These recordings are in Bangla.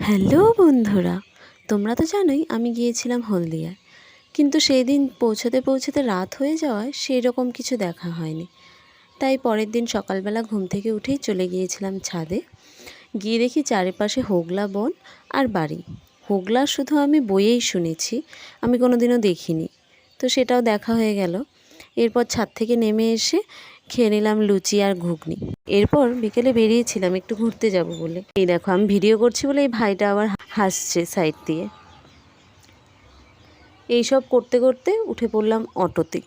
হ্যালো বন্ধুরা, তোমরা তো জানোই আমি গিয়েছিলাম হলদিয়ায়। কিন্তু সেই দিন পৌঁছাতে পৌঁছাতে রাত হয়ে যাওয়ায় সেই রকম কিছু দেখা হয়নি। তাই পরের দিন সকালবেলা ঘুম থেকে উঠেই চলে গিয়েছিলাম ছাদে। গিয়ে দেখি চারিপাশে হোগলা বন আর বাড়ি। হোগলা শুধু আমি বইয়েই শুনেছি, আমি কোনো দিনও দেখিনি, তো সেটাও দেখা হয়ে গেল। এরপর ছাদ থেকে নেমে এসে খেয়ে নিলাম লুচি আর ঘুগনি। এরপর বিকেলে বেরিয়েছিলাম একটু ঘুরতে যাব বলে। এই দেখো আমি ভিডিও করছি বলে এই ভাইটা আবার হাসছে সাইড দিয়ে। এইসব করতে করতে উঠে পড়লাম অটোতে।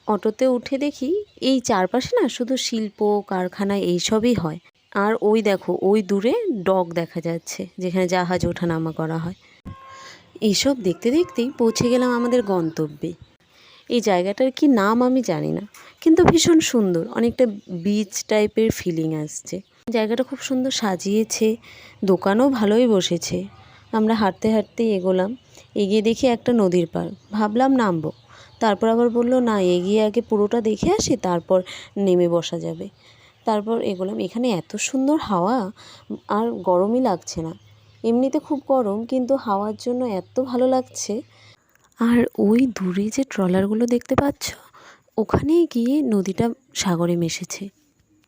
অটোতে উঠে দেখি এই চারপাশে না শুধু শিল্প কারখানা এইসবই হয়। আর ওই দেখো ওই দূরে ডক দেখা যাচ্ছে, যেখানে জাহাজ ওঠানামা করা হয়। এইসব দেখতে দেখতেই পৌঁছে গেলাম আমাদের গন্তব্যে। এই জায়গাটার কি নাম আমি জানি না, কিন্তু ভীষণ সুন্দর, অনেকটা বিচ টাইপের ফিলিং আসছে। জায়গাটা খুব সুন্দর সাজিয়েছে, দোকানও ভালোই বসেছে। আমরা হাঁটতে হাঁটতেই এগোলাম। এগিয়ে দেখি একটা নদীর পাড়, ভাবলাম নামবো। তারপর আবার বললো না, এগিয়ে আগে পুরোটা দেখে আসি, তারপর নেমে বসা যাবে। তারপর এগোলাম। এখানে এত সুন্দর হাওয়া, আর গরমই লাগছে না। এমনিতে খুব গরম, কিন্তু হাওয়ার জন্য এত ভালো লাগছে। আর ওই দূরে যে ট্রলারগুলো দেখতে পাচ্ছ, ওখানেই গিয়ে নদীটা সাগরে মিশেছে।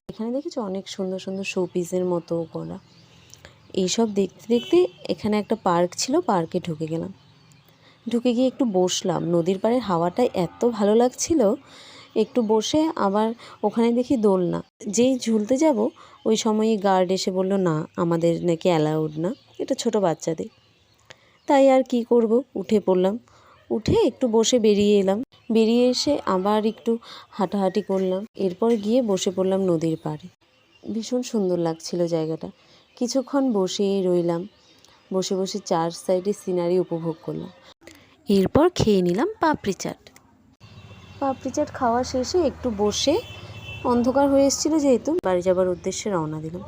এখানে দেখেছো অনেক সুন্দর সুন্দর শোপিসের মতো করা। এইসব দেখতে দেখতে এখানে একটা পার্ক ছিল, পার্কে ঢুকে গেলাম। ঢুকে গিয়ে একটু বসলাম। নদীর পাড়ের হাওয়াটা এত ভালো লাগছিল। একটু বসে আবার ওখানে দেখি দোলনা। যেই ঝুলতে যাব ওই সময়ই গার্ড এসে বলল না, আমাদের নাকি অ্যালাউড না, এটা ছোট বাচ্চাদের। তাই আর কি করব, উঠে পড়লাম। উঠে একটু বসে বেরিয়ে এলাম। বেরিয়ে এসে আবার একটু হাঁটাহাঁটি করলাম। এরপর গিয়ে বসে পড়লাম নদীর পাড়ে। ভীষণ সুন্দর লাগছিল জায়গাটা। কিছুক্ষণ বসে রইলাম। বসে বসে চার সাইডে সিনারি উপভোগ করলাম। এরপর খেয়ে নিলাম পাপড়ি চাট। পাপড়ি চাট খাওয়া শেষে একটু বসে, অন্ধকার হয়ে এসেছিলো যেহেতু, বাড়ি যাবার উদ্দেশ্যে রওনা দিলাম।